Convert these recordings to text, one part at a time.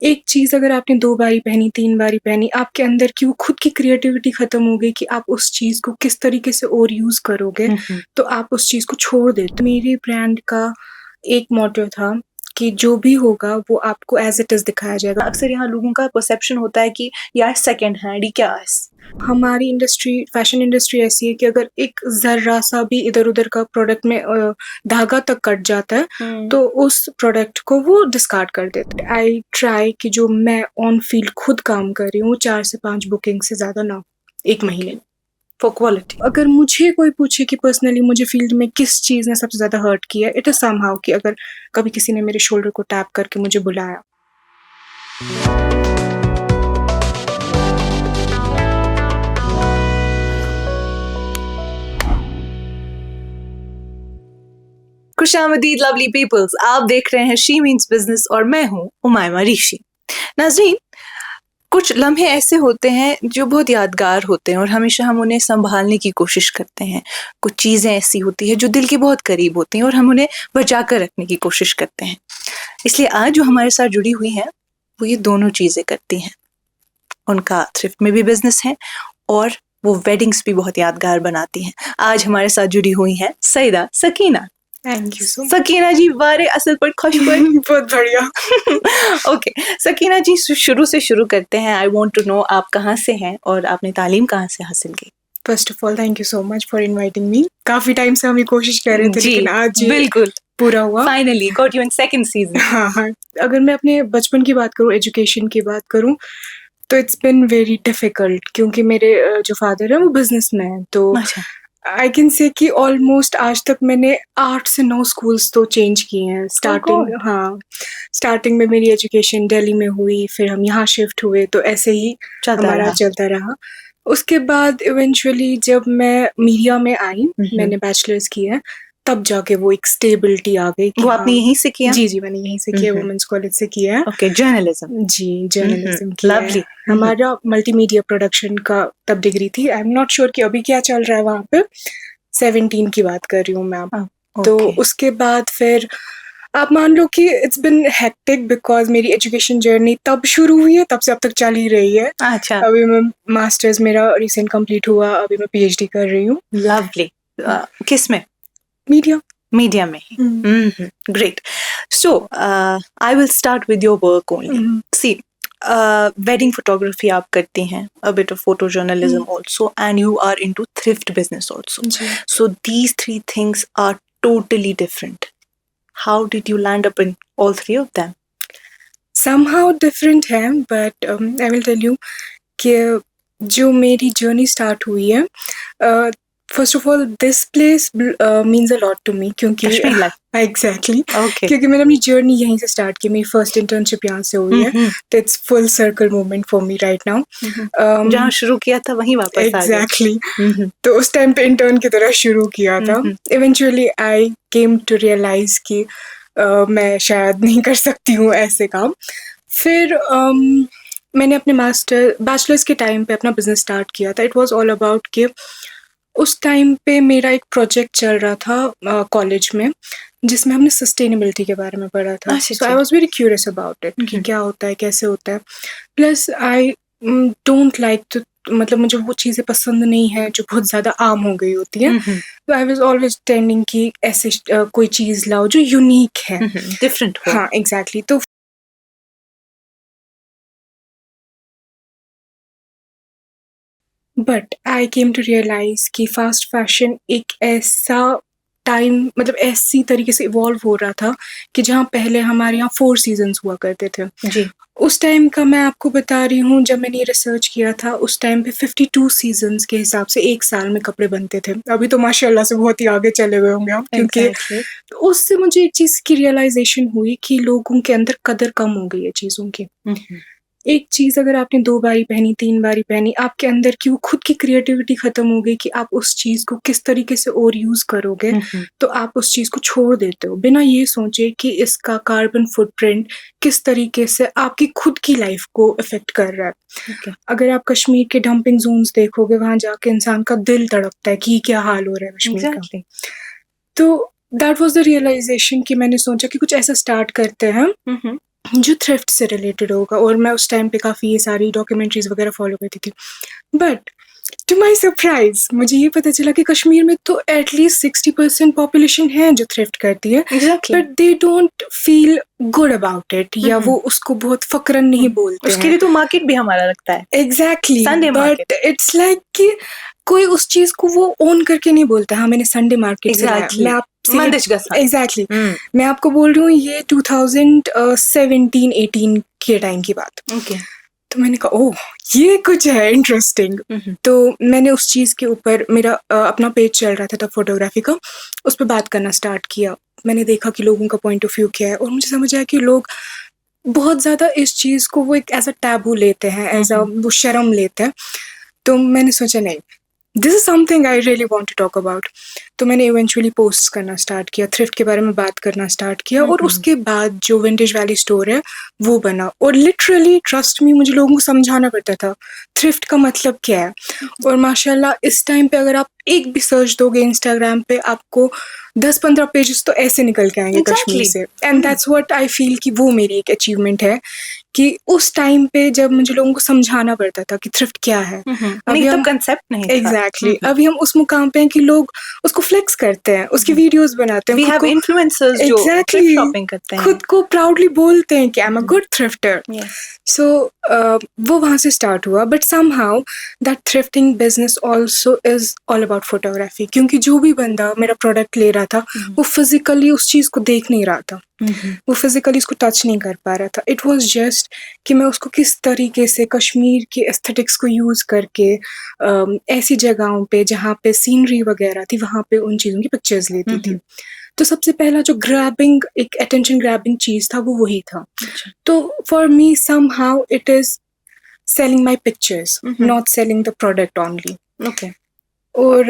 एक चीज़ अगर आपने 2 बारी पहनी, 3 बारी पहनी, आपके अंदर की वो खुद की क्रिएटिविटी खत्म हो गई कि आप उस चीज़ को किस तरीके से और यूज़ करोगे, तो आप उस चीज़ को छोड़ देते। मेरे ब्रांड का एक मोट्टो था कि जो भी होगा वो आपको एज़ इट इज़ दिखाया जाएगा। अक्सर यहाँ लोगों का परसेप्शन होता है कि यार सेकंड हैंड ही क्या है। हमारी इंडस्ट्री, फैशन इंडस्ट्री ऐसी है कि अगर एक ज़र्रा-सा भी इधर-उधर का प्रोडक्ट में धागा तक कट जाता है, तो उस प्रोडक्ट को वो डिस्कार्ड कर देते हैं। आई ट्राई कि जो मैं ऑन फील्ड खुद काम कर रही हूँ, 4 से 5 बुकिंग से ज़्यादा ना हो, 1 महीने में। For quality. अगर मुझे कोई पूछे कि पर्सनली मुझे फील्ड में किस चीज़ ने सबसे ज़्यादा हर्ट किया है, इट इज़ समहाउ कि अगर कभी किसी ने मेरे शोल्डर को टैप करके मुझे बुलाया। खुशामदीद लवली पीपल्स, आप देख रहे हैं शी मीन्स बिजनेस और मैं हूँ उमायमा ऋषि। नाज़रीन, कुछ लम्हे ऐसे होते हैं जो बहुत यादगार होते हैं और हमेशा हम उन्हें संभालने की कोशिश करते हैं। कुछ चीज़ें ऐसी होती है जो दिल के बहुत करीब होती हैं और हम उन्हें बचा कर रखने की कोशिश करते हैं। इसलिए आज जो हमारे साथ जुड़ी हुई हैं वो ये दोनों चीज़ें करती हैं। उनका थ्रिफ्ट में भी बिजनेस है और वो वेडिंग्स भी बहुत यादगार बनाती हैं। आज हमारे साथ जुड़ी हुई हैं Saeeda Sakina. Thank you so much. Sakina ji बारे असल पर खुश बहुत बढ़िया। ओके, सकीना जी शुरू से शुरू करते हैं। आई वांट टू नो आप कहाँ से हैं और आपने तालीम कहाँ से हासिल की? First of all thank you so much for inviting me. काफ़ी टाइम से हम ये कोशिश कर रहे थे, जी, लेकिन आज ये बिल्कुल पूरा हुआ। Finally got you in second season. हाँ। अगर मैं अपने बचपन की बात करूँ, एजुकेशन की बात करूँ, तो इट्स बिन वेरी डिफिकल्ट क्योंकि मेरे जो फादर हैं वो बिजनेसमैन हैं, तो अच्छा। आई कैन से कि ऑलमोस्ट आज तक मैंने 8 से 9 स्कूल्स तो चेंज किए हैं। स्टार्टिंग में मेरी एजुकेशन दिल्ली में हुई, फिर हम यहाँ शिफ्ट हुए, तो ऐसे ही हमारा चलता रहा। उसके बाद इवेंचुअली जब मैं मीडिया में आई, मैंने बैचलर्स किया है, तब जाके वो एक स्टेबिलिटी आ गई कि वो आपने यहीं से किया? जी, मैंने यहीं से किया, वुमेन्स कॉलेज से किया है। Okay, journalism. जी, जर्नलिज्म किया है। लवली। हमारा मल्टीमीडिया प्रोडक्शन का तब डिग्री थी। आई एम नॉट श्योर कि अभी क्या चल रहा है वहाँ पे। 17 की बात कर रही हूँ मैं अब। तो उसके बाद फिर आप मान लो कि इट्स बिन हेक्टिक बिकॉज़ मेरी एजुकेशन जर्नी तब शुरू हुई है, तब से अब तक चल ही रही है। अच्छा। अभी मैं मास्टर्स मेरा रिसेंट कंप्लीट हुआ, अभी मैं पीएचडी कर रही हूँ। लवली। किस में? मीडिया में। Great. So, I will start with your work only. See, wedding photography आप करती हैं, a bit of photojournalism also, and you are into thrift business also. So these three things are totally different. How did you land up in all three of them? Somehow different है, but I will tell you कि जो मेरी journey start हुई है, first of all this place means a lot to me क्योंकि exactly क्योंकि मैंने अपनी जर्नी यहीं से स्टार्ट की। मेरी फर्स्ट इंटर्नशिप यहाँ से हुई है, तो it's full circle moment for me right now. जहाँ शुरू किया था वहीं वापस एग्जैक्टली। तो उस टाइम पे इंटर्न की तरह शुरू किया था। Eventually I came to realise कि मैं शायद नहीं कर सकती हूँ ऐसे काम। फिर मैंने अपने बैचलर्स के टाइम पे अपना बिजनेस स्टार्ट किया था। इट वाज ऑल अबाउट कि उस टाइम पे मेरा एक प्रोजेक्ट चल रहा था कॉलेज में, जिसमें हमने सस्टेनेबिलिटी के बारे में पढ़ा था। So I was very curious about it कि क्या होता है, कैसे होता है। Plus I don't like to, मतलब मुझे वो चीज़ें पसंद नहीं है जो बहुत ज़्यादा आम हो गई होती हैं। तो आई वाज ऑलवेज टेंडिंग कि ऐसे कोई चीज़ लाओ जो यूनिक है, डिफरेंट हो। हाँ एग्जैक्टली। तो but I came to realise कि फास्ट फैशन एक ऐसा टाइम, मतलब ऐसी तरीके से इवॉल्व हो रहा था कि जहाँ पहले हमारे यहाँ 4 सीजन्स हुआ करते थे। जी। उस टाइम का मैं आपको बता रही हूँ, जब मैंने ये रिसर्च किया था उस टाइम पे 52 सीजन्स के हिसाब से एक साल में कपड़े बनते थे। अभी तो माशाल्लाह से बहुत ही आगे चले गए होंगे आप, क्योंकि उससे मुझे एक चीज़ की रियलाइजेशन हुई कि लोगों के अंदर कदर कम हो गई है चीज़ों की। एक चीज़ अगर आपने 2 बारी पहनी, 3 बारी पहनी, आपके अंदर की वो खुद की क्रिएटिविटी खत्म हो गई कि आप उस चीज़ को किस तरीके से और यूज़ करोगे, तो आप उस चीज़ को छोड़ देते हो बिना ये सोचे कि इसका कार्बन फुटप्रिंट किस तरीके से आपकी खुद की लाइफ को इफेक्ट कर रहा है। अगर आप कश्मीर के डंपिंग जोन्स देखोगे, वहां जाके इंसान का दिल तड़पता है कि क्या हाल हो रहा है कश्मीर का। तो दैट वाज द रियलाइजेशन कि मैंने सोचा कि कुछ ऐसा स्टार्ट करते हैं जो थ्रिफ्ट से रिलेटेड होगा, और मैं उस टाइम पे काफ़ी ये सारी डॉक्यूमेंट्रीज वगैरह फॉलो करती थी। बट टू माई सरप्राइज मुझे ये पता चला कि कश्मीर में तो एटलीस्ट 60% पॉपुलेशन है जो थ्रिफ्ट करती है, exactly but they don't feel good about it, या वो उसको बहुत फकरन नहीं बोलते उसके हैं। लिए तो मार्केट भी हमारा लगता है exactly, Sunday but market. It's like कि कोई उस चीज को वो ओन करके नहीं बोलता, हाँ मैंने संडे मार्केट से लाया। Exactly. मैं आपसे मंदिश गसा। एग्जैक्टली मैं आपको बोल रही हूँ ये 2017-18 के टाइम की बात। ओके तो मैंने कहा ओह ये कुछ है इंटरेस्टिंग। तो मैंने उस चीज़ के ऊपर मेरा अपना पेज चल रहा था तब फोटोग्राफी का, उस पर बात करना स्टार्ट किया। मैंने देखा कि लोगों का पॉइंट ऑफ व्यू क्या है, और मुझे समझ आया कि लोग बहुत ज़्यादा इस चीज़ को वो एक एज अ टैबू लेते हैं, एज अ वो शर्म लेते हैं। तो मैंने सोचा नहीं, this is something I really want to talk about. तो मैंने इवेंचुअली पोस्ट करना स्टार्ट किया, थ्रिफ्ट के बारे में बात करना स्टार्ट किया, और उसके बाद जो विंटेज वैली स्टोर है वो बना। और लिटरली ट्रस्ट मी, मुझे लोगों को समझाना पड़ता था थ्रिफ्ट का मतलब क्या है। और माशाल्लाह इस टाइम पे अगर आप एक भी सर्च दोगे इंस्टाग्राम पे, आपको 10-15 पेजेस तो ऐसे निकल के आएंगे कश्मीर से। And that's what I feel कि वो मेरी एक अचीवमेंट है कि उस टाइम पे जब मुझे लोगों को समझाना पड़ता था कि थ्रिफ्ट क्या है, नहीं तब कंसेप्ट नहीं था। एग्जैक्टली अभी हम उस मुकाम पे हैं कि लोग उसको फ्लेक्स करते हैं, उसकी वीडियोस बनाते हैं, We have influencers जो एग्जैक्टली thrift shopping करते हैं, खुद को प्राउडली बोलते हैं कि I am a good thrifter. Yes. So वो वहाँ से स्टार्ट हुआ, but somehow that thrifting business also is all about photography, क्योंकि जो भी बंदा मेरा प्रोडक्ट ले रहा था वो फिजिकली उस चीज़ को देख नहीं रहा था, वो फिजिकली उसको टच नहीं कर पा रहा था। इट वॉज जस्ट कि मैं उसको किस तरीके से कश्मीर के एस्थेटिक्स को यूज़ करके ऐसी जगहों पे जहाँ पे सीनरी वगैरह थी वहाँ पे उन चीज़ों की पिक्चर्स लेती थी। तो सबसे पहला जो ग्रैबिंग, एक अटेंशन ग्रैबिंग चीज़ था वो वही था। तो for me somehow it is selling my pictures, not selling the product only. Okay. और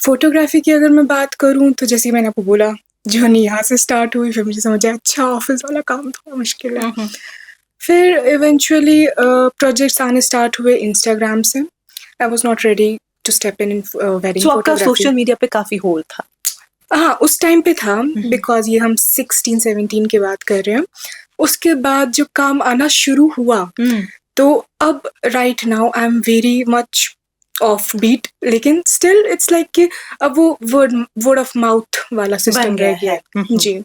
फोटोग्राफी की अगर मैं बात करूँ तो जैसे मैंने आपको बोला जर्नी यहाँ से स्टार्ट हुई, फिर मुझे समझ आया अच्छा ऑफिस वाला काम थोड़ा मुश्किल है। फिर इवेंचुअली प्रोजेक्ट्स आने स्टार्ट हुए इंस्टाग्राम से। I was not ready to step in wedding So आपका फोटोग्राफी। सोशल मीडिया पे काफी होल था। हाँ उस टाइम पे था, बिकॉज ये हम 16-17 की बात कर रहे हैं। उसके बाद जो काम आना शुरू हुआ तो अब right now I am very much off beat, लेकिन स्टिल इट्स लाइक कि अब वो वर्ड ऑफ माउथ वाला सिस्टम रह गया है। जी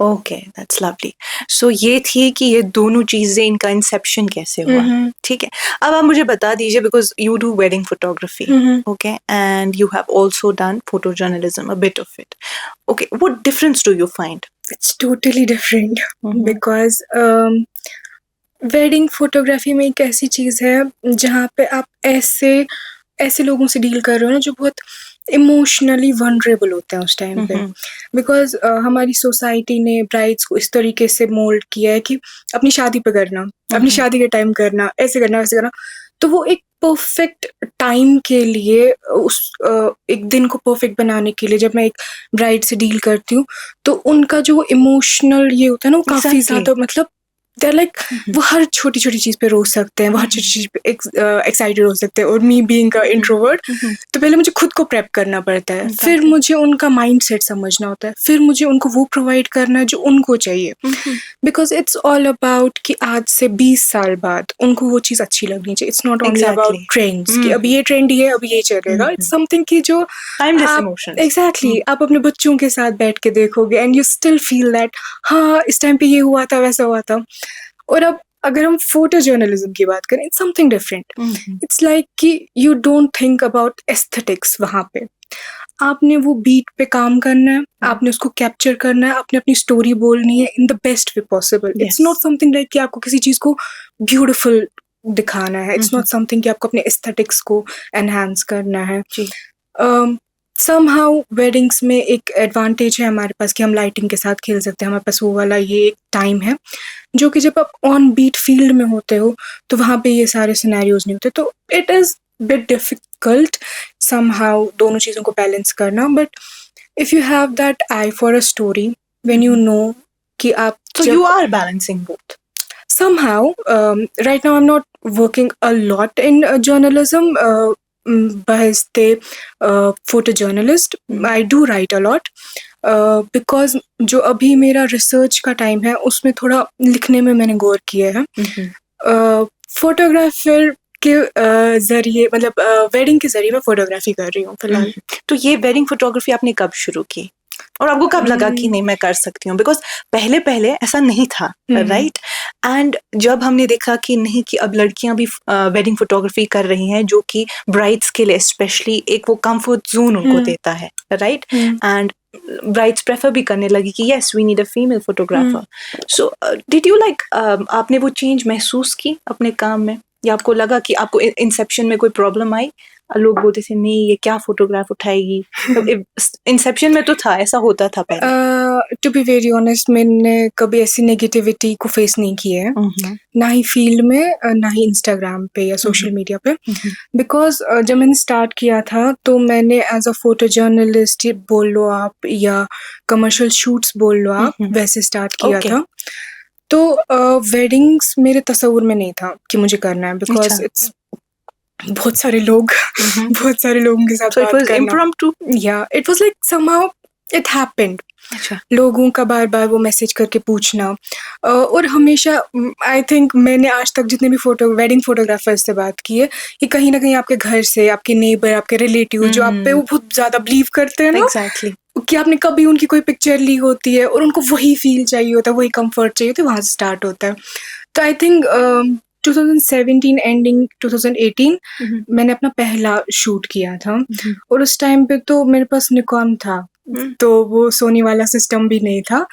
ओके दैट्स लवली। सो ये थी कि ये दोनों चीजें, इनका इंसेप्शन कैसे हुआ। ठीक है, अब आप मुझे बता दीजिए, because you do wedding photography, okay, and you have also done photo journalism, a bit of it. Okay, what difference do you find? It's totally different, because wedding photography में एक ऐसी चीज़ है जहाँ पे आप ऐसे लोगों से डील कर रहे हो ना जो बहुत इमोशनली वनरेबल होते हैं उस टाइम पे। बिकॉज हमारी सोसाइटी ने ब्राइड्स को इस तरीके से मोल्ड किया है कि अपनी शादी पे करना, अपनी शादी के टाइम करना, ऐसे करना वैसे करना। तो वो एक परफेक्ट टाइम के लिए उस एक दिन को परफेक्ट बनाने के लिए जब मैं एक ब्राइड से डील करती हूँ तो उनका जो इमोशनल ये होता है ना वो काफ़ी ज़्यादा, मतलब दे लाइक वो हर छोटी छोटी चीज़ पे रो सकते हैं, वो हर छोटी चीज़ पे एक्साइटेड हो सकते हैं। और मी बीइंग अ इंट्रोवर्ट, तो पहले मुझे खुद को प्रेप करना पड़ता है, फिर मुझे उनका माइंड सेट समझना होता है, फिर मुझे उनको वो प्रोवाइड करना है जो उनको चाहिए। बिकॉज इट्स ऑल अबाउट कि आज से 20 साल बाद उनको वो चीज़ अच्छी लगनी चाहिए। It's not only about trends कि अभी ये ट्रेंडी है अभी ये चलेगा। इट्स समथिंग कि जो एग्जैक्टली आप अपने बच्चों के साथ बैठ के देखोगे and you still feel that हाँ इस टाइम पे ये हुआ था वैसा हुआ था। और अब अगर हम फोटो जर्नलिज्म की बात करें, it's something different. It's like कि you don't think about aesthetics. वहाँ पे आपने वो बीट पे काम करना है, आपने उसको कैप्चर करना है, आपने अपनी स्टोरी बोलनी है in the best way possible. It's not something like कि आपको किसी चीज़ को ब्यूटिफुल दिखाना है। इट्स नॉट समथिंग कि आपको अपने एस्थेटिक्स को एनहांस करना है। समहाउ वेडिंग्स में एक एडवांटेज है हमारे पास कि हम लाइटिंग के साथ खेल सकते हैं। हमारे पास वो वाला ये एक टाइम है जो कि जब आप ऑन बीट फील्ड में होते हो तो वहाँ पे ये सारे सिनेरियोज नहीं होते। तो it is bit difficult somehow दोनों चीज़ों को बैलेंस करना। But if you have that I for a story, when you know कि आप So you are balancing both. Somehow, right now I'm not working a lot in journalism. बहस थे photo journalist. I do right a lot because जो अभी मेरा research का time है उसमें थोड़ा लिखने में मैंने गौर किया है। फोटोग्राफर के जरिए मतलब वेडिंग के जरिए मैं फोटोग्राफी कर रही हूँ फिलहाल। तो ये वेडिंग फोटोग्राफी आपने कब शुरू की और आपको कब लगा कि नहीं मैं कर सकती हूँ? बिकॉज पहले पहले ऐसा नहीं था, राइट? एंड जब हमने देखा कि नहीं कि अब लड़कियां भी वेडिंग फोटोग्राफी कर रही हैं जो कि ब्राइड्स के लिए स्पेशली एक वो कंफर्ट जोन उनको देता है, राइट? एंड ब्राइड्स प्रेफर भी करने लगी कि yes we need a female photographer. So did you like आपने वो चेंज महसूस की अपने काम में, या आपको लगा कि आपको इंसेप्शन में कोई प्रॉब्लम आई? लोग बोलते थे नहीं ये क्या फोटोग्राफ उठाएगी, इंसेप्शन में तो था, ऐसा होता था पहले। टू बी वेरी ऑनेस्ट मैंने कभी ऐसी नेगेटिविटी को फेस नहीं किया है, ना ही फील्ड में ना ही इंस्टाग्राम पे या सोशल मीडिया पे। बिकॉज जब मैंने स्टार्ट किया था तो मैंने एज अ फोटो जर्नलिस्ट बोल लो आप या कमर्शियल शूट्स बोल लो आप, वैसे स्टार्ट किया था। तो वेडिंग्स मेरे तस्वुर में नहीं था कि मुझे करना है, बिकॉज इट्स बहुत सारे लोग बहुत सारे लोगों के साथ बात करना। impromptu? Yeah, it was like somehow it happened. अच्छा, लोगों का बार बार वो मैसेज करके पूछना और हमेशा आई थिंक मैंने आज तक जितने भी वेडिंग फोटोग्राफर्स से बात की है कि कहीं ना कहीं आपके घर से आपके नेबर आपके रिलेटिव जो आप पे वो बहुत ज्यादा बिलीव करते हैं ना, एग्जैक्टली, कि आपने कभी उनकी कोई पिक्चर ली होती है और उनको वही फील चाहिए होता है, वही कंफर्ट चाहिए होता है, वहां से स्टार्ट होता है। तो आई थिंक 2017 एंडिंग 2018 मैंने अपना पहला शूट किया था और उस टाइम पे तो मेरे पास निकॉन था, तो वो सोनी वाला सिस्टम भी नहीं था।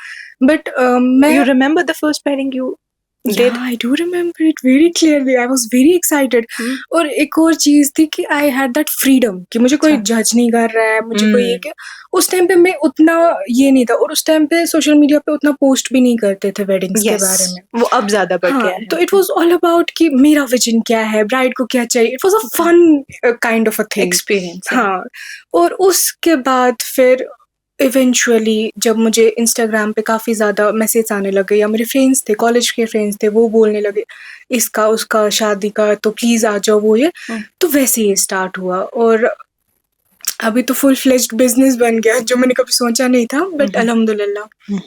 बट मैं you remember the first wedding you Yeah, I do remember it very clearly. I was very excited. और एक और चीज थी कि I had that freedom कि मुझे कोई जज नहीं कर रहा है, मुझे कोई ये क्या। उस टाइम पे मैं उतना ये नहीं था और उस टाइम पे सोशल मीडिया पे उतना पोस्ट भी नहीं करते थे वेडिंग्स के बारे में। वो अब ज्यादा बढ़ गया है। तो इट वाज ऑल अबाउट कि मेरा विजन क्या है, ब्राइड को क्या चाहिए। It was a fun kind of a thing, experience. हाँ। और उसके बाद फिर इवेंचुअली जब मुझे इंस्टाग्राम पे काफ़ी ज़्यादा मैसेज आने लगे या मेरे फ्रेंड्स थे, कॉलेज के फ्रेंड्स थे, वो बोलने लगे इसका उसका शादी का तो प्लीज़ आ जाओ वो ये, तो वैसे ही स्टार्ट हुआ और अभी तो फुल फ्लेज्ड बिजनेस बन गया जो मैंने कभी सोचा नहीं था, बट अल्हम्दुलिल्लाह।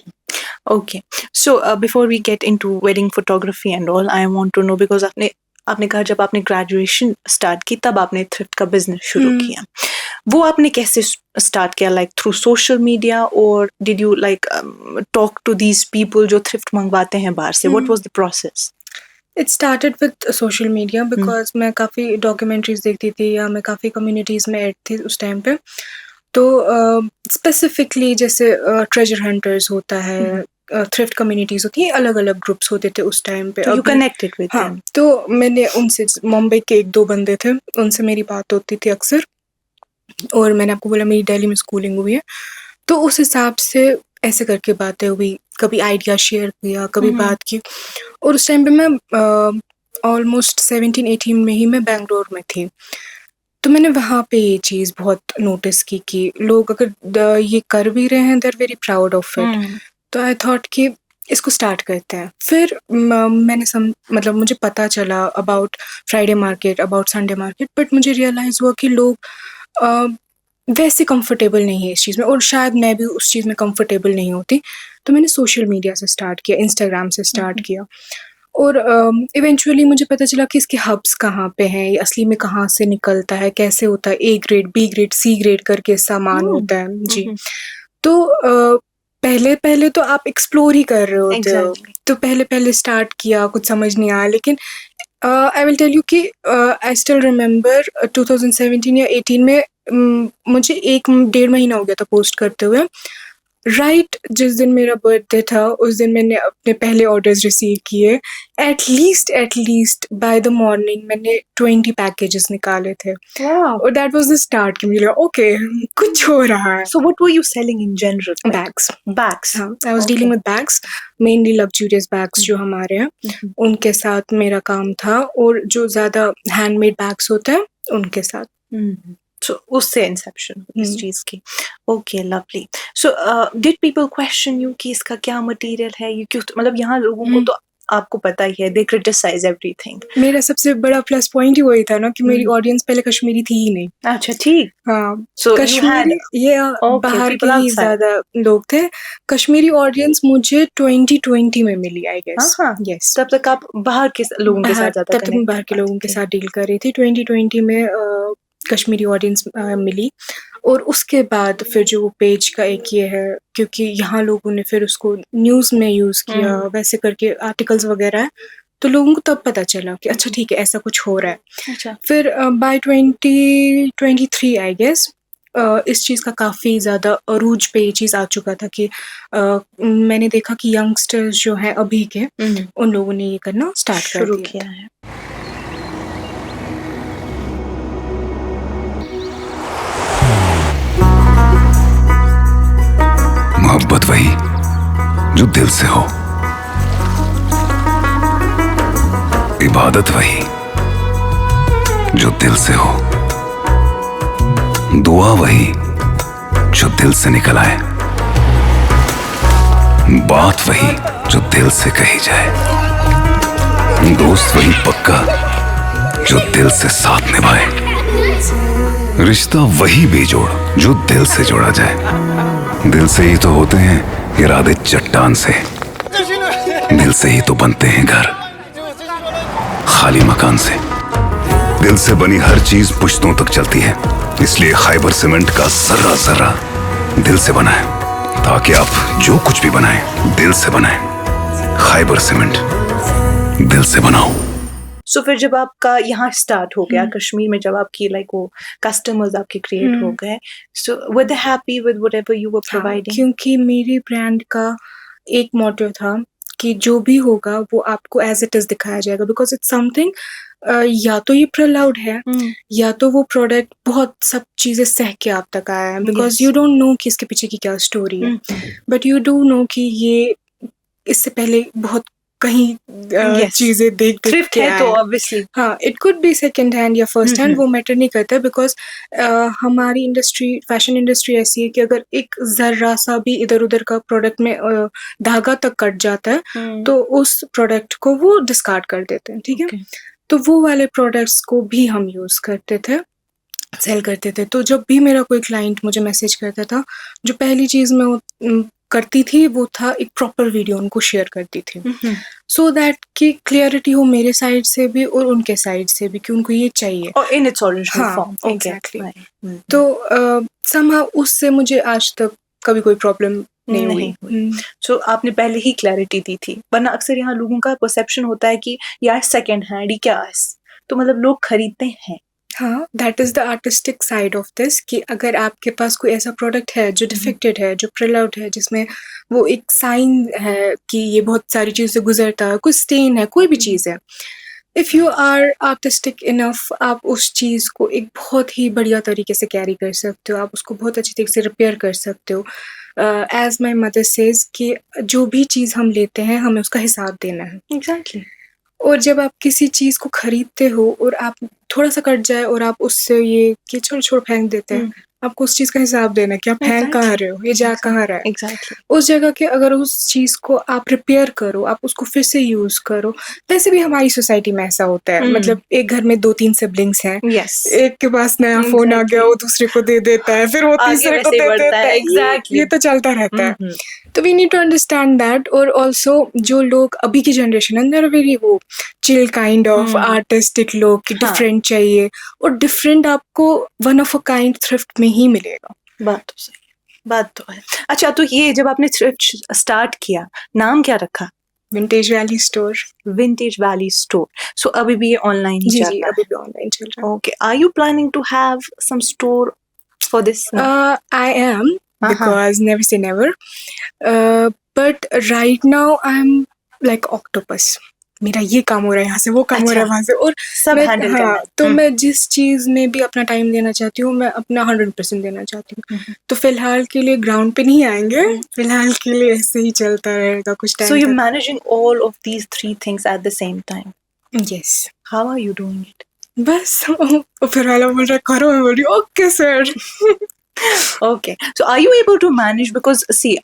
Okay, so before we get into wedding photography and all, I want to know because आपने कहा जब आपने ग्रेजुएशन स्टार्ट की तब आपने थ्रिफ्ट का बिजनेस शुरू किया, वो आपने कैसे स्टार्ट किया? लाइक थ्रू सोशल मीडिया और did you like talk to these people जो थ्रिफ्ट मंगवाते हैं बाहर से? What was the process? It started with social media because मैं काफ़ी डॉक्यूमेंट्रीज देखती थी या मैं काफ़ी कम्युनिटीज़ में ऐड थी उस टाइम पे। तो स्पेसिफिकली जैसे ट्रेजर हंटर्स होता है, थ्रिफ्ट कम्युनिटीज होती है, अलग अलग ग्रुप्स होते थे उस टाइम पे। You connected with them? तो मैंने उनसे, मुंबई के एक दो बंदे थे, उनसे मेरी बात होती थी अक्सर, और मैंने आपको बोला मेरी दिल्ली में स्कूलिंग हुई है, तो उस हिसाब से ऐसे करके बातें हुई, कभी आइडिया शेयर किया, कभी बात की। और उस टाइम पे मैं ऑलमोस्ट 17-18 में ही मैं बेंगलोर में थी, तो मैंने वहाँ पे ये चीज़ बहुत नोटिस की कि लोग अगर ये कर भी रहे हैं, they are very proud of it. तो आई थॉट कि इसको स्टार्ट करते हैं। फिर मैंने मतलब मुझे पता चला about Friday market, about Sunday market, but मुझे रियलाइज़ हुआ कि लोग वैसे कंफर्टेबल नहीं है इस चीज़ में, और शायद मैं भी उस चीज़ में कंफर्टेबल नहीं होती। तो मैंने सोशल मीडिया से स्टार्ट किया, इंस्टाग्राम से स्टार्ट किया, और इवेंचुअली मुझे पता चला कि इसके हब्स कहाँ पे हैं, ये असली में कहाँ से निकलता है, कैसे होता है, A grade, B grade, C grade करके सामान होता है जी। तो पहले तो आप एक्सप्लोर ही कर रहे होते हो, तो पहले स्टार्ट किया, कुछ समझ नहीं आया, लेकिन आई विल टेल यू कि आई स्टिल रिमेम्बर 2017 या 18 में मुझे 1-1.5 महीना हो गया था पोस्ट करते हुए। राइट जिस दिन मेरा बर्थडे था उस दिन मैंने अपने पहले ऑर्डर्स रिसीव किए। एटलीस्ट बाय द मॉर्निंग मैंने 20 पैकेजेस निकाले थे। और दैट वाज द स्टार्ट कि मुझे लगा ओके कुछ हो रहा है। So what were you selling in general? Bags. हाँ, I was dealing with bags, mainly luxurious bags जो हमारे हैं, उनके साथ मेरा काम था, और जो ज़्यादा हैंडमेड बैग्स होते हैं उनके साथ। So उससे इंसेप्शन इस चीज की। Okay, lovely. So did people question you कि इसका क्या मटेरियल है, ये क्यों, मतलब यहाँ लोगों को तो आपको पता ही है, they criticize everything. मेरा सबसे बड़ा प्लस पॉइंट ही वही था ना कि मेरी ऑडियंस पहले कश्मीरी थी ही नहीं। अच्छा, ठीक। हाँ, So you had कश्मीरी ये okay, बाहर के people ही outside. ज़्यादा लोग थे। कश्मीरी ऑडियंस मुझे 2020 में मिली आई गेस। हाँ, यस, तब तक आप बाहर के लोगों के साथ ज़्यादा तब तक मैं connect बाहर कर के लोगों पाते के थे। साथ डील कर रही थी। 2020 में कश्मीरी ऑडियंस मिली और उसके बाद फिर जो पेज का एक ये है, क्योंकि यहाँ लोगों ने फिर उसको न्यूज़ में यूज़ किया, वैसे करके आर्टिकल्स वगैरह है, तो लोगों को तब पता चला कि अच्छा ठीक है ऐसा कुछ हो रहा है। अच्छा, फिर बाय 2023 आई गेस इस चीज़ का काफ़ी ज़्यादा अरूज पे ये चीज़ आ चुका था कि मैंने देखा कि यंगस्टर्स जो हैं अभी के उन लोगों ने ये करना स्टार्ट कर शुरू दिया किया था। है। मोहब्बत वही जो दिल से हो, इबादत वही जो दिल से हो, दुआ वही जो दिल से निकल आए, बात वही जो दिल से कही जाए, दोस्त वही पक्का जो दिल से साथ निभाए, रिश्ता वही बेजोड़ जो दिल से जोड़ा जाए। दिल से ही तो होते हैं इरादे चट्टान से, दिल से ही तो बनते हैं घर खाली मकान से। दिल से बनी हर चीज पुश्तों तक चलती है, इसलिए खैबर सीमेंट का जर्रा जर्रा दिल से बना है, ताकि आप जो कुछ भी बनाएं दिल से बनाएं। खैबर सीमेंट, दिल से बनाओ। सो फिर जब आपका यहाँ स्टार्ट हो गया कश्मीर में, जब आपकी लाइक वो कस्टमर्स आपके क्रिएट हो गए, so were they happy with whatever you were providing? क्योंकि मेरी ब्रांड का एक मोटो था कि जो भी होगा वो आपको एज इट इज दिखाया जाएगा, बिकॉज इट्स समथिंग या तो ये प्रलाउड है या तो वो प्रोडक्ट बहुत सब चीजें सह के आप तक आया है, बिकॉज यू डोंट नो कि इसके पीछे की क्या स्टोरी है, बट यू डू नो कि ये इससे पहले बहुत कहीं चीजें देख के है तो आया है। ऑब्वियसली हाँ, it could be second hand या फर्स्ट हैंड, वो मैटर नहीं करता, बिकॉज हमारी इंडस्ट्री, फैशन इंडस्ट्री ऐसी है कि अगर एक जर्रा सा भी इधर उधर का प्रोडक्ट में धागा तक कट जाता है तो उस प्रोडक्ट को वो डिस्कार्ड कर देते हैं, ठीक है। तो वो वाले प्रोडक्ट्स को भी हम यूज करते थे, सेल करते थे। तो जब भी मेरा कोई क्लाइंट मुझे मैसेज करता था, जो पहली चीज मैं करती थी वो था एक प्रॉपर वीडियो उनको शेयर करती थी, सो दैट कि क्लियरिटी हो मेरे साइड से भी और उनके साइड से भी कि उनको ये चाहिए और in its original form. Exactly. तो समहाउ उससे मुझे आज तक कभी कोई प्रॉब्लम नहीं हुई। सो आपने पहले ही क्लैरिटी दी थी, वरना अक्सर यहाँ लोगों का परसेप्शन होता है कि यार सेकंड हैंड ही क्या है, तो मतलब लोग खरीदते हैं। हाँ, that is the artistic side of this कि अगर आपके पास कोई ऐसा प्रोडक्ट है जो डिफेक्टेड है, जो प्रिलआउट है, जिसमें वो एक साइन है कि ये बहुत सारी चीज़ से गुजरता है, कोई स्टेन है, कोई भी चीज़ है, if you are artistic enough, आप उस चीज़ को एक बहुत ही बढ़िया तरीके से कैरी कर सकते हो, आप उसको बहुत अच्छी तरीके से रिपेयर कर सकते हो। एज माई मदर सेज कि जो भी चीज़ हम लेते हैं हमें उसका हिसाब देना है। एग्जैक्टली। और जब आप किसी चीज़ को खरीदते हो और आप थोड़ा सा कट जाए और आप उससे ये कि छोड़ फेंक देते हैं, आपको उस चीज़ का हिसाब देना है कि आप फेंक कहाँ रहे हो, ये जा कहाँ रहा है। एग्जैक्टली। उस जगह के अगर उस चीज़ को आप रिपेयर करो, आप उसको फिर से यूज़ करो। वैसे भी हमारी सोसाइटी में ऐसा होता है, मतलब एक घर में 2-3 सिबलिंग्स हैं, यस, एक के पास नया फ़ोन आ गया, वो दूसरे को दे देता है, फिर वो तीसरे को दे देता है। एग्जैक्टली, ये तो चलता रहता है। तो we need to understand that. और ऑल्सो जो लोग अभी की जनरेशन है, दे आर वेरी वो चिल काइंड ऑफ आर्टिस्टिक लोग कि डिफरेंट चाहिए, और डिफरेंट आपको one of a kind thrift में ही मिलेगा। बात तो सही है, बात तो है। अच्छा, तो ये जब आपने थ्रिफ्ट स्टार्ट किया, नाम क्या रखा? Vintage valley store. Vintage valley store. So अभी भी ये ऑनलाइन ही चल रहा है? अभी भी ऑनलाइन चल रहा है। Okay, are you planning to have some store for this? I am, because never say never. But right now I'm like octopus. मेरा ये काम हो रहा है यहाँ से, वो काम हो रहा है वहाँ से, और सब हैंडल करना है। तो मैं जिस चीज़ में भी अपना टाइम देना चाहती हूँ, मैं अपना 100% देना चाहती हूँ। तो फिलहाल के लिए ग्राउंड पे नहीं आएंगे, फिलहाल के लिए ऐसे ही चलता रहेगा कुछ time. So you're managing all of these 3 things at the same time? Yes. How are you doing it? बस फिर वाला बोल रहा है करो, मैं बोल रही हूँ okay sir. Okay, so are you able to manage, because see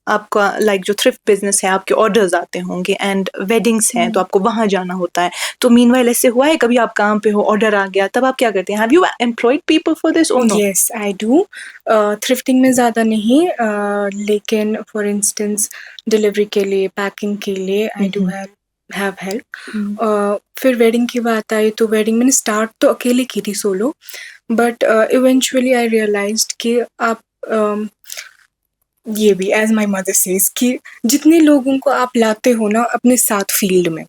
आपका लाइक जो थ्रिफ्ट बिजनेस है, आपके ऑर्डर्स आते होंगे एंड वेडिंग्स हैं तो आपको वहां जाना होता है. तो मीनवाइल ऐसे हुआ है कभी आप काम पे हो, ऑर्डर आ गया, तब आप क्या करते हैं? Have you employed people for this और no? Yes I do. Thrifting में ज़्यादा नहीं, लेकिन फॉर इंस्टेंस डिलीवरी के लिए, पैकिंग के लिए आई डू हैव हेल्प. फिर वेडिंग की बात आई तो वेडिंग मैंने स्टार्ट तो अकेले की थी, solo, but eventually I realised कि आप ये भी एज माई मदर सेज कि जितने लोगों को आप लाते हो ना अपने साथ फील्ड में,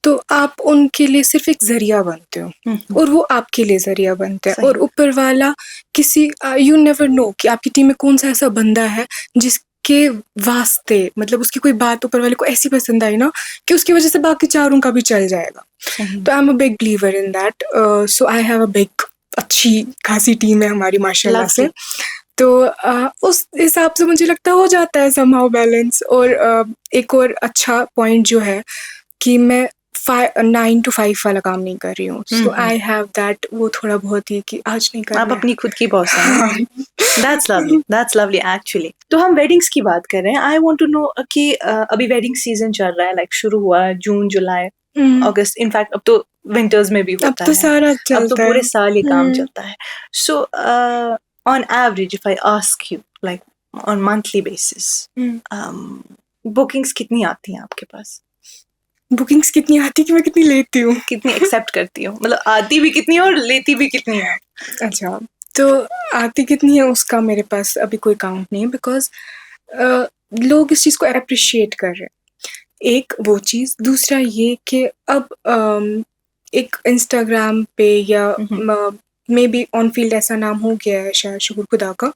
तो आप उनके लिए सिर्फ एक जरिया बनते हो और वो आपके लिए जरिया बनते हैं. और ऊपर वाला किसी यू नेवर नो कि आपकी टीम में कौन सा ऐसा बंदा है जिसके वास्ते मतलब उसकी कोई बात ऊपर वाले को ऐसी पसंद आई ना कि उसकी वजह से बाकी चारों का भी चल जाएगा. तो आई am a big believer in that. So I have a big अच्छी खासी टीम है हमारी माशाल्लाह से. तो उस हिसाब से मुझे लगता हो जाता है समहाउ बैलेंस. और एक और अच्छा पॉइंट जो है कि मैं 9 to 5 वाला काम नहीं कर रही हूँ. सो आई हैव दैट, वो थोड़ा बहुत ही कि आज नहीं करना. आप अपनी खुद की बॉस हैं. That's lovely actually. तो हम वेडिंग्स की बात कर रहे हैं. आई वांट टू नो कि अभी वेडिंग सीजन चल रहा है, लाइक शुरू हुआ जून, जुलाई, अगस्त, इनफैक्ट अब तो विंटर्स में भी होता है. अब तो सारा चलता है, अब तो पूरे साल ये काम चलता है. So on average if I ask you like on monthly basis, bookings कितनी आती हैं आपके पास? बुकिंग्स कितनी आती कि मैं कितनी लेती हूँ? कितनी एक्सेप्ट करती हूँ, मतलब आती भी कितनी है और लेती भी कितनी है? अच्छा, तो आती कितनी है उसका मेरे पास अभी कोई काउंट नहीं है, बिकॉज लोग इस चीज़ को अप्रिशिएट कर रहे हैं. एक वो चीज़. दूसरा ये कि अब एक इंस्टाग्राम पे या मे बी ऑन फील्ड ऐसा नाम हो गया है शायद शुक्र खुदा का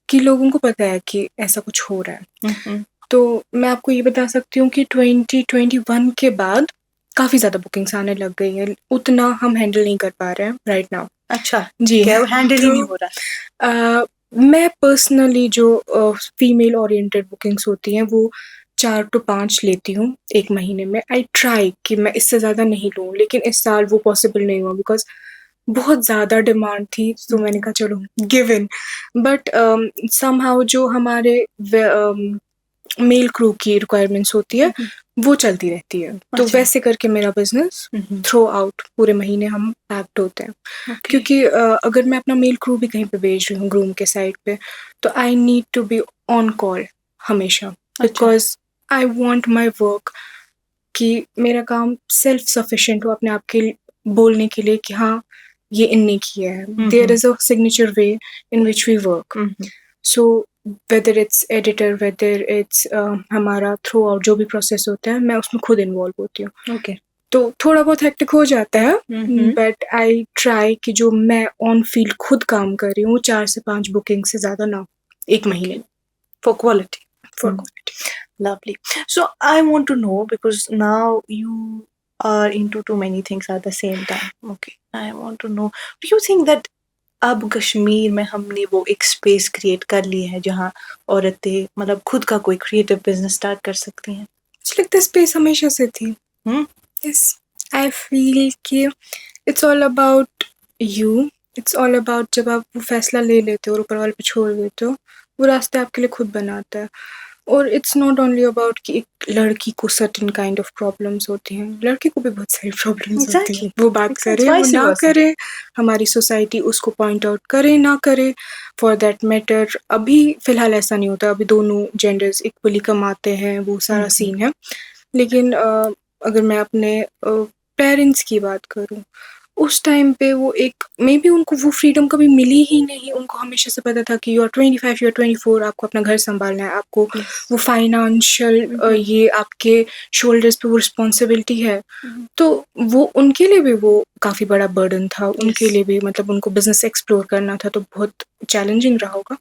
कि लोगों को पता है कि ऐसा कुछ हो रहा है. तो मैं आपको ये बता सकती हूँ कि 2021 के बाद काफ़ी ज़्यादा बुकिंग्स आने लग गई हैं. उतना हम हैंडल नहीं कर पा रहे हैं राइट नाउ. अच्छा जी, क्या हैंडल ही नहीं हो रहा? मैं पर्सनली जो फीमेल ओरिएंटेड बुकिंग्स होती हैं वो 4 to 5 लेती हूँ एक महीने में. आई ट्राई कि मैं इससे ज़्यादा नहीं लूँ, लेकिन इस साल वो पॉसिबल नहीं हुआ बिकॉज बहुत ज़्यादा डिमांड थी. तो मैंने कहा चलो गिव इन. बट समहाउ जो हमारे मेल क्रू की रिक्वायरमेंट्स होती है वो चलती रहती है. तो वैसे करके मेरा बिजनेस थ्रू आउट पूरे महीने हम पैक्ड होते हैं. क्योंकि अगर मैं अपना मेल क्रू भी कहीं पे भेज रही हूँ ग्रूम के साइड पे, तो I need to be on call हमेशा, because I want my work कि मेरा काम सेल्फ सफिशिएंट हो अपने आप के बोलने के लिए कि हाँ ये इनने किया है. There is a signature way in which we work. So whether it's editor, whether it's हमारा थ्रू आउट जो भी प्रोसेस होता है मैं उसमें खुद इन्वॉल्व होती हूँ. ओके. तो थोड़ा बहुत हेक्टिक हो जाता है, बट आई ट्राई कि जो मैं ऑन फील्ड खुद काम कर रही हूँ 4 से 5 बुकिंग से ज़्यादा ना एक महीने. For quality. For quality. Lovely. So I want to know, because now you are into too many things at the same time. Okay. I want to know, do you think that अब कश्मीर में हमने वो एक space create कर ली है जहाँ औरतें मतलब खुद का कोई क्रिएटिव बिजनेस स्टार्ट कर सकती हैं? मुझे लगता है स्पेस हमेशा से थी. यस, आई फील कि it's all about you. It's all about जब आप वो फैसला ले लेते हो और ऊपर वाले पे छोड़ देते हो, वो रास्ते आपके लिए खुद बनाता है. और इट्स नॉट ओनली अबाउट कि एक लड़की को सर्टेन काइंड ऑफ प्रॉब्लम्स होती हैं, लड़के को भी बहुत सारी प्रॉब्लम्स होती हैं. वो बात करे वो ना करे, हमारी सोसाइटी उसको पॉइंट आउट करे ना करे, फॉर दैट मैटर अभी फ़िलहाल ऐसा नहीं होता. अभी दोनों जेंडर्स इक्वली कमाते हैं, वो सारा सीन है. लेकिन अगर मैं अपने पेरेंट्स की बात करूँ, उस टाइम पे वो एक मे बी उनको वो फ्रीडम कभी मिली ही नहीं. उनको हमेशा से पता था कि यू आर 25, यू आर 24, आपको अपना घर संभालना है, आपको वो फाइनेंशियल ये आपके शोल्डर्स पे वो रिस्पॉन्सिबिलिटी है. तो वो उनके लिए भी वो काफ़ी बड़ा बर्डन था. उनके लिए भी मतलब उनको बिजनेस एक्सप्लोर करना था, तो बहुत चैलेंजिंग रहा होगा.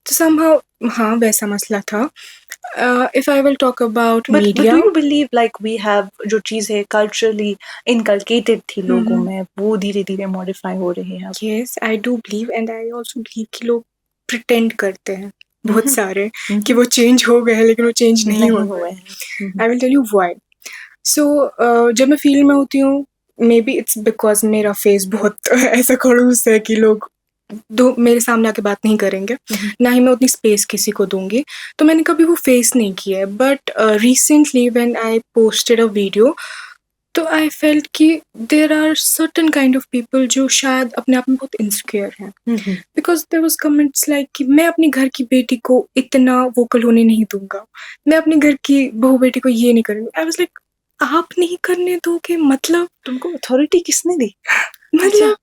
तो समहाउ हाँ वैसा मसला था. If I will talk about media, but do you believe like we have जो चीज़ें culturally inculcated थी लोगों में वो धीरे धीरे modify हो रही है? Yes, I do believe, and I also believe कि लोग pretend करते हैं बहुत सारे कि वो change हो गए हैं, लेकिन वो change नहीं हुए हैं. I will tell you why. So जब मैं फील्ड में होती हूँ, मे बी इट्स बिकॉज मेरा फेस बहुत ऐसा खड़ूस है कि लोग दो मेरे सामने आके बात नहीं करेंगे, ना ही मैं उतनी स्पेस किसी को दूँगी, तो मैंने कभी वो फेस नहीं किया है। But recently when I posted a video, तो आई फेल्ट कि there are certain kind of people जो शायद अपने आप में बहुत इनसिक्योर हैं। Because there was comments like कि मैं अपने घर की बेटी को इतना वोकल होने नहीं दूँगा, मैं अपने घर की बहू-बेटी को ये नहीं करूँगी। आई वाज़ लाइक, आप नहीं करने दोगे मतलब? तुमको अथॉरिटी किसने दी? मतलब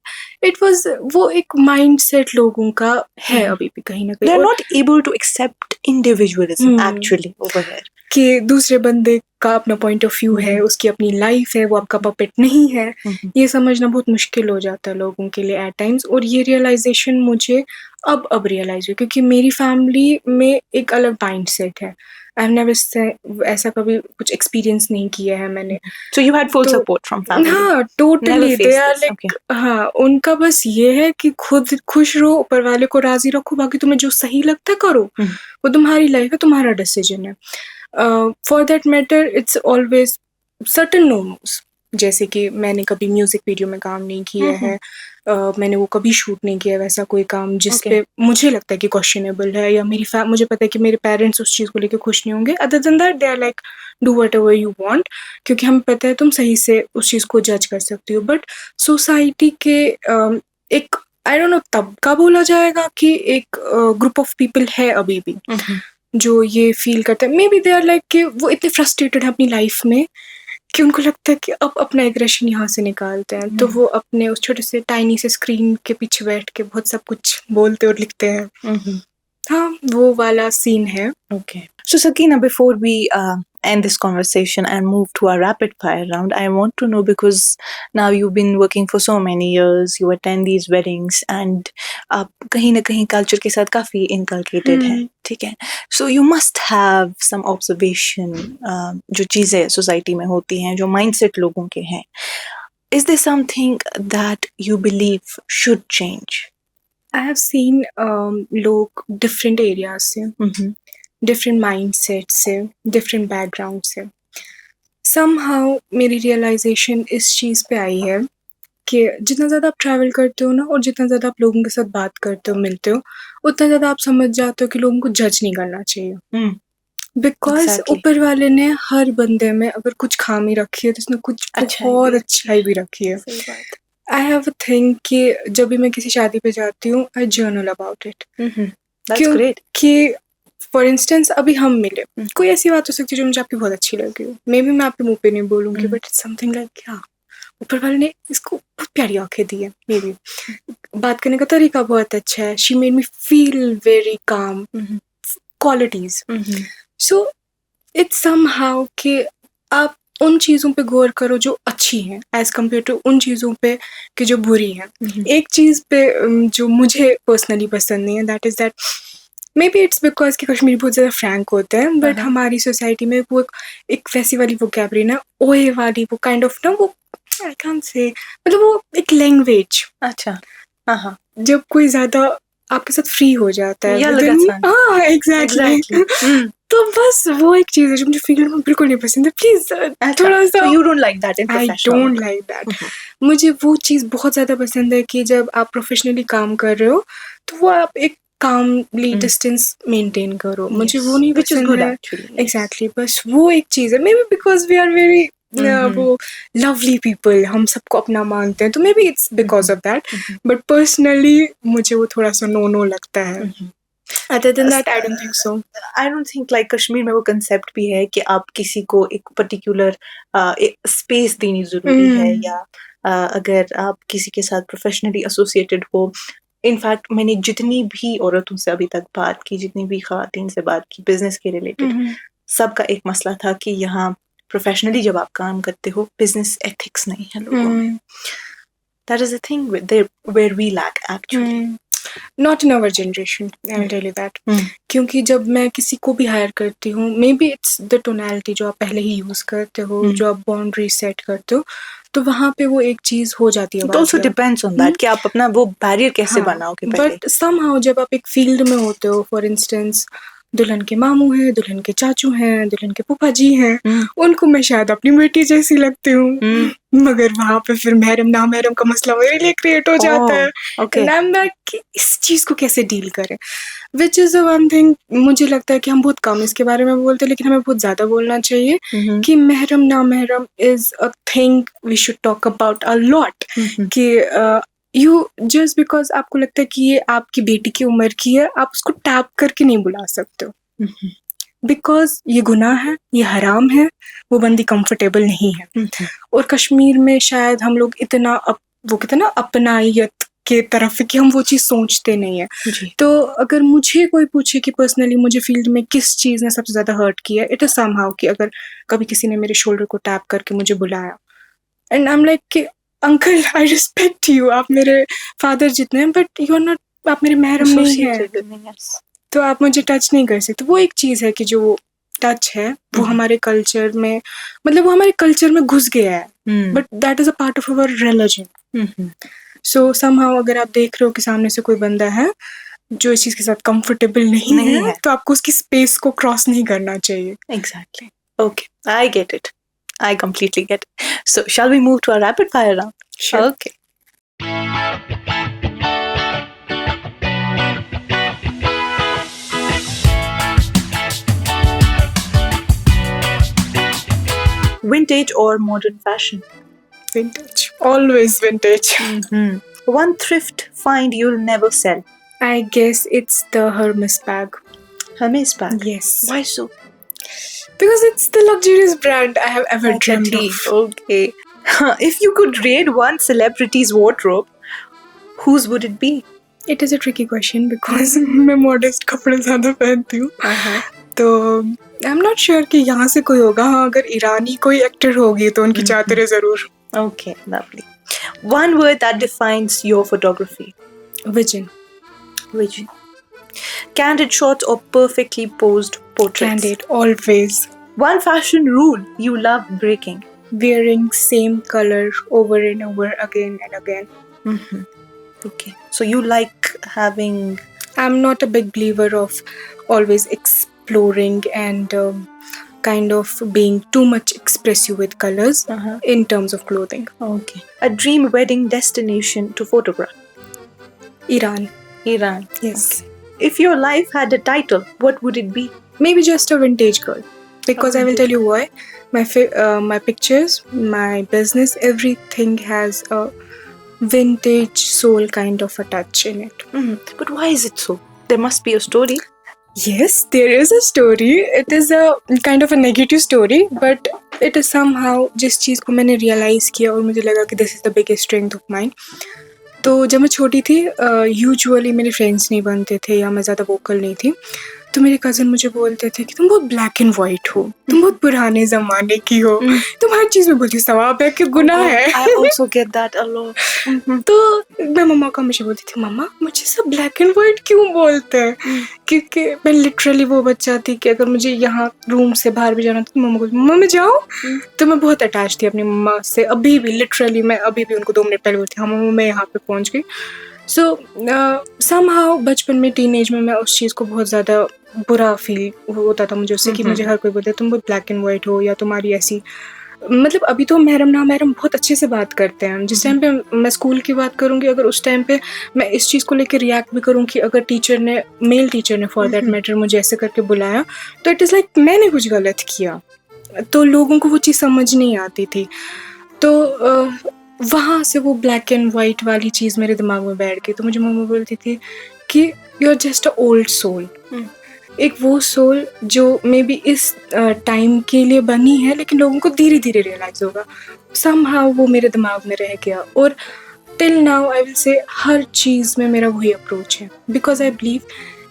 इट वाज़ वो एक माइंडसेट लोगों का है अभी भी कहीं न They कहीं, are और not able to accept individualism Hmm. actually over here. कि दूसरे बंदे का अपना पॉइंट ऑफ व्यू है, उसकी अपनी लाइफ है, वो आपका पपेट नहीं है। ये समझना बहुत मुश्किल हो जाता है लोगों के लिए एट टाइम्स, और ये रियलाइज़ेशन मुझे अब रियलाइज़ हुई, क्योंकि मेरी फैमिली में एक अलग माइंडसेट है। आई हैव नेवर ऐसा कभी कुछ एक्सपीरियंस नहीं किया है मैंने। So you had full तो support from family. हाँ, totally Never they faced are this, like, okay. हाँ, उनका बस ये है कि खुद खुश रहो, ऊपर वाले को राज़ी रखो, बाकी तुम्हें जो सही लगता है करो। वो तुम्हारी लाइफ है, तुम्हारा डिसीजन है। For that matter it's always certain no's, जैसे कि मैंने कभी म्यूजिक वीडियो में काम नहीं किया है, मैंने वो कभी शूट नहीं किया है वैसा कोई काम जिस Okay. पे मुझे लगता है कि क्वेश्चनेबल है, या मुझे पता है कि मेरे पेरेंट्स उस चीज़ को लेके खुश नहीं होंगे। Other than that they are like, do whatever you want, क्योंकि हमें पता है तुम सही से उस चीज़ को जज कर सकती हो। बट सोसाइटी के एक, आई डोंट नो तब का बोला जाएगा कि एक ग्रुप ऑफ पीपल है अभी भी जो ये फील करते हैं। Maybe they are like कि वो इतने फ्रस्ट्रेटेड हैं अपनी लाइफ में कि उनको लगता है कि अब अपना एग्रेशन यहाँ से निकालते हैं, तो वो अपने उस छोटे से टाइनी से स्क्रीन के पीछे बैठ के बहुत सब कुछ बोलते और लिखते हैं। हाँ, वो वाला सीन है। Okay. So Sakina, before we end this conversation and move to our rapid fire round, I want to know, because now you've been working for so many years, you attend these weddings and आप कहीं ना कहीं culture के साथ काफी inculcated है, ठीक है? So you must have some observation जो चीजें society में होती हैं, जो mindset लोगों के हैं. Is there something that you believe should change? I have seen लोग डिफरेंट एरियाज से, डिफरेंट माइंडसेट से, डिफरेंट बैकग्राउंड से, समहाउ मेरी रियलाइजेशन इस चीज़ पे आई है कि जितना ज़्यादा आप ट्रैवल करते हो ना, और जितना ज़्यादा आप लोगों के साथ बात करते हो, मिलते हो, उतना ज़्यादा आप समझ जाते हो कि लोगों को जज नहीं करना चाहिए। Because Exactly. ऊपर वाले ने हर बंदे में अगर कुछ खामी रखी है तो उसने कुछ अच्छाई बहुत भी अच्छाई भी रखी है। सही बात. आई हैव अ थिंग कि जब भी मैं किसी शादी पे जाती हूँ, I journal about it. That's great. कि फॉर इंस्टेंस अभी हम मिले, कोई ऐसी बात हो सकती है जो मुझे आपकी बहुत अच्छी लगी हो, मे बी मैं आपके मुंह पे नहीं बोलूंगी, बट इट्स समथिंग लाइक, क्या ऊपर वाले ने इसको बहुत प्यारी आंखें दी है, मे बी बात करने का तरीका बहुत अच्छा है, she made me feel very calm, qualities. So it's somehow कि आप उन चीज़ों पे गौर करो जो अच्छी हैं एज कम्पेयर टू उन चीज़ों पे कि जो बुरी हैं। एक चीज़ पे जो मुझे पर्सनली पसंद नहीं है, that is that may be it's because कि कश्मीरी बहुत ज़्यादा फ्रैंक होते हैं, बट हमारी सोसाइटी में वो एक वैसी वाली वोकैबुलरी ना, ओए वाली, वो काइंड ऑफ ना, वो आई कांट से, मतलब वो एक लैंग्वेज। अच्छा, हाँ, जब कोई ज़्यादा आपके साथ फ्री हो जाता है, यलगसान. हाँ एग्जैक्टली, तो बस वो एक चीज़ है जो मुझे फील बिल्कुल नहीं पसंद है। प्लीज थोड़ा सा, you don't like that in I professional don't like that. मुझे वो चीज़ बहुत ज़्यादा पसंद है कि जब आप प्रोफेशनली काम कर रहे हो तो वो आप एक कामली डिस्टेंस मेंटेन करो। मुझे वो नहीं which is पसंद good है। actually. एग्जैक्टली, बस वो एक चीज़ है। Maybe because we are very वो लवली पीपल, हम सबको अपना मानते हैं, तो maybe it's because of that, but personally मुझे वो थोड़ा सा नो लगता है। Other than that, I don't think so. I don't think like Kashmir में वो concept भी है कि आप किसी को एक particular space देनी ज़रूरी है, या अगर आप किसी के साथ professionally associated हो. इनफैक्ट मैंने जितनी भी औरतों से अभी तक बात की, जितनी भी ख़वातीन से बात की बिजनेस के रिलेटेड, सबका एक मसला था कि यहाँ प्रोफेशनली जब आप काम करते हो, बिजनेस एथिक्स नहीं है लोगों में. That is the thing where we lack actually. Not in our generation, I will tell you that. क्योंकि जब मैं किसी को भी हायर करती हूँ, may be it's the tonality जो आप पहले ही यूज करते हो, जो आप बाउंड्री सेट करते हो, तो वहाँ पे वो एक चीज हो जाती है। It also depends on that कि आप अपना वो बैरियर कैसे बनाओगे पहले. बट somehow जब आप एक फील्ड में होते हो, फॉर इंस्टेंस दुल्हन के मामू हैं, दुल्हन के चाचू हैं, दुल्हन के फूफा जी हैं, उनको मैं शायद अपनी बेटी जैसी लगती हूँ, मगर वहाँ पे फिर महरम नामहरम का मसला मेरे लिए क्रिएट हो जाता है। एंड आई एम लाइक कि इस चीज़ को कैसे डील करें, विच इज़ वन थिंग। मुझे लगता है कि हम बहुत कम इसके बारे में बोलते हैं, लेकिन हमें बहुत ज़्यादा बोलना चाहिए कि महरम नामहरम is a thing we should talk about a lot. कि यू जस्ट बिकॉज आपको लगता है कि ये आपकी बेटी की उम्र की है, आप उसको टैप करके नहीं बुला सकते हो, बिकॉज ये गुनाह है, ये हराम है, वो बंदी कंफर्टेबल नहीं है। और कश्मीर में शायद हम लोग इतना वो कहते हैं ना अपनायत के तरफ है कि हम वो चीज़ सोचते नहीं है। तो अगर मुझे कोई पूछे कि पर्सनली मुझे फील्ड में किस चीज़ ने सबसे ज़्यादा हर्ट किया, इट इज़ समहाउ कि अगर कभी किसी ने मेरे शोल्डर को टैप करके मुझे बुलाया, एंड आई एम लाइक कि अंकल आई रिस्पेक्ट यू, आप मेरे फादर जितने हैं, बट यू आर नॉट, आप मेरे महरम नहीं है, तो आप मुझे टच नहीं कर सकते। वो एक चीज़ है कि जो टच है वो हमारे कल्चर में, मतलब वो हमारे कल्चर में घुस गया है, but that is a part of our religion. So somehow अगर आप देख रहे हो कि सामने से कोई बंदा है जो इस चीज़ के साथ कंफर्टेबल नहीं है, तो आपको उसकी स्पेस को क्रॉस नहीं करना चाहिए। Exactly. Okay, I get it. I completely get it. So, shall we move to our rapid fire round? Sure. Okay. Vintage or modern fashion? Vintage. Always vintage. One thrift find you'll never sell? I guess it's the Hermes bag. Hermes bag? Yes. Why so? Because it's the luxurious brand I have ever dreamed of. Okay. If you could rate one celebrity's wardrobe, whose would it be? It is a tricky question because मैं modest कपड़े ज़्यादा पहनती हूँ, तो I'm not sure कि यहाँ से कोई होगा। हाँ, अगर ईरानी कोई एक्टर होगी तो उनकी चादरें ज़रूर। Okay, lovely. One word that defines your photography? Vision. Vision. Candid shots or perfectly posed portraits? Candid, always. One fashion rule you love breaking? Wearing same color over and over again and again. Okay. So you like having... I'm not a big believer of always exploring and kind of being too much expressive with colors in terms of clothing. Okay. A dream wedding destination to photograph? Iran. Iran. Yes. Okay. If your life had a title, what would it be? Maybe just a vintage girl. Because I will tell you why. My pictures, my business, everything has a vintage soul kind of a touch in it. But why is it so? There must be a story. Yes, there is a story. It is a kind of a negative story, but it is somehow जिस चीज़ को मैंने realize किया और मुझे लगा कि this is the biggest strength of mine. तो जब मैं छोटी थी, यूजुअली मेरे फ्रेंड्स नहीं बनते थे या मैं ज़्यादा वोकल नहीं थी, तो मेरे कज़न मुझे बोलते थे कि तुम बहुत ब्लैक एंड वाइट हो, तुम बहुत पुराने ज़माने की हो, तुम हर चीज़ में बोलती हो सवाब है कि गुनाह है। I also get that a lot. तो मैं मम्मा को हमेशा बोलती थी, मम्मा मुझे सब ब्लैक एंड वाइट क्यों बोलते हैं, क्योंकि मैं लिटरली वो बच्चा थी कि अगर मुझे यहाँ रूम से बाहर भी जाना था तो मम्मा को, मम्मा मैं जाऊँ, तो मैं बहुत अटैच थी अपनी मम्मा से। अभी भी लिटरली मैं अभी भी उनको 2 मिनट पहले बोलती हूँ, हाँ मम्मा मैं यहाँ पे पहुँच गई। सो समहाउ बचपन में, टीनेज में मैं उस चीज़ को बहुत ज़्यादा बुरा फील होता था मुझे उससे कि मुझे हर कोई बोलता है तुम बहुत ब्लैक एंड वाइट हो या तुम्हारी ऐसी, मतलब अभी तो महरम नामहरम बहुत अच्छे से बात करते हैं। जिस टाइम पे मैं स्कूल की बात करूँगी, अगर उस टाइम पे मैं इस चीज़ को लेकर रिएक्ट भी करूँ कि अगर टीचर ने, मेल टीचर ने फॉर दैट मैटर मुझे ऐसे करके बुलाया, तो इट इज़ लाइक मैंने कुछ गलत किया, तो लोगों को वो चीज़ समझ नहीं आती थी। तो वहाँ से वो ब्लैक एंड वाइट वाली चीज़ मेरे दिमाग में बैठ गई। तो मुझे मम्मा बोलती थी कि you are just a old soul, एक वो सोल जो मे बी इस टाइम के लिए बनी है, लेकिन लोगों को धीरे धीरे रियलाइज होगा। समहाउ वो मेरे दिमाग में रह गया और till now I will say हर चीज़ में मेरा वही अप्रोच है, बिकॉज आई बिलीव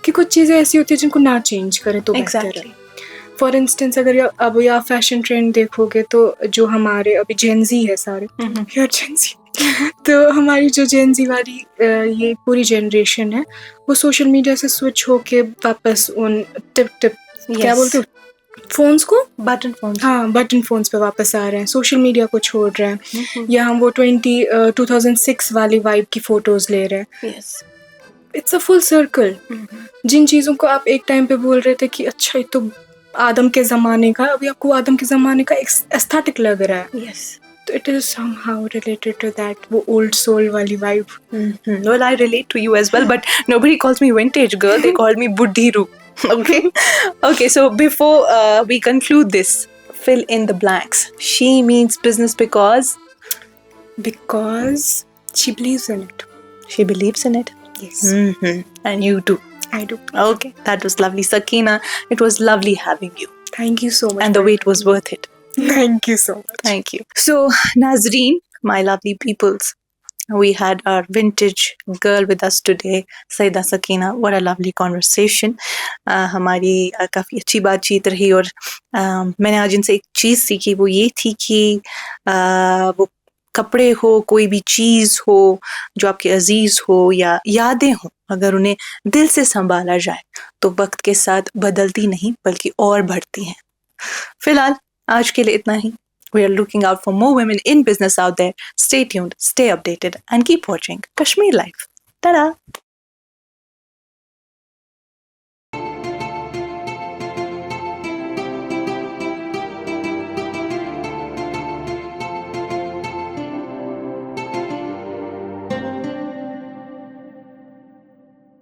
कि कुछ चीज़ें ऐसी होती है जिनको ना चेंज करें तो बेहतर है। फॉर इंस्टेंस अगर अब या फैशन ट्रेंड देखोगे तो जो हमारे अभी जेनजी है सारे, यार जेनजी, तो हमारी जो जेनजी वाली ये पूरी जनरेशन है, वो सोशल मीडिया से स्विच होके वापस उन टिप क्या बोलते हो फोन्स को, बटन फोन्स, हाँ बटन फोन्स पे वापस आ रहे हैं, सोशल मीडिया को छोड़ रहे हैं, या हम वो 2006 वाली वाइब की फोटोज ले रहे हैं। It's a full circle. जिन चीज़ों को आप एक टाइम पे बोल रहे थे कि अच्छा ये तो आदम के ज़माने का, अभी आपको आदम के ज़माने का एस्थेटिक लग रहा है। Yes. तो it is somehow related to that, वो ओल्ड सोल वाली vibe. Well, I relate to you as well, but nobody calls me vintage girl. They call me Buddhiru. Okay. Okay. So before we conclude this, fill in the blanks. She means business because Because she believes in it. she believes in it. Yes, And you too. I do. Okay, that was lovely, Sakina. It was lovely having you, Thank you so much. and the for wait was having worth it. me. Thank you so much. Thank you. So, Nazreen, my lovely peoples, we had our vintage girl with us today, Saida Sakina. What a lovely conversation. हमारी काफ़ी अच्छी बातचीत रही और मैंने आज इनसे एक चीज़ सीखी, वो ये थी कि वो कपड़े हो, कोई भी चीज़ हो जो आपके अजीज़ हो या यादें हो, अगर उन्हें दिल से संभाला जाए तो वक्त के साथ बदलती नहीं बल्कि और बढ़ती हैं। फिलहाल आज के लिए इतना ही। We are looking out for more women in business out there. Stay tuned, stay updated, and keep watching Kashmir Life. Ta-da!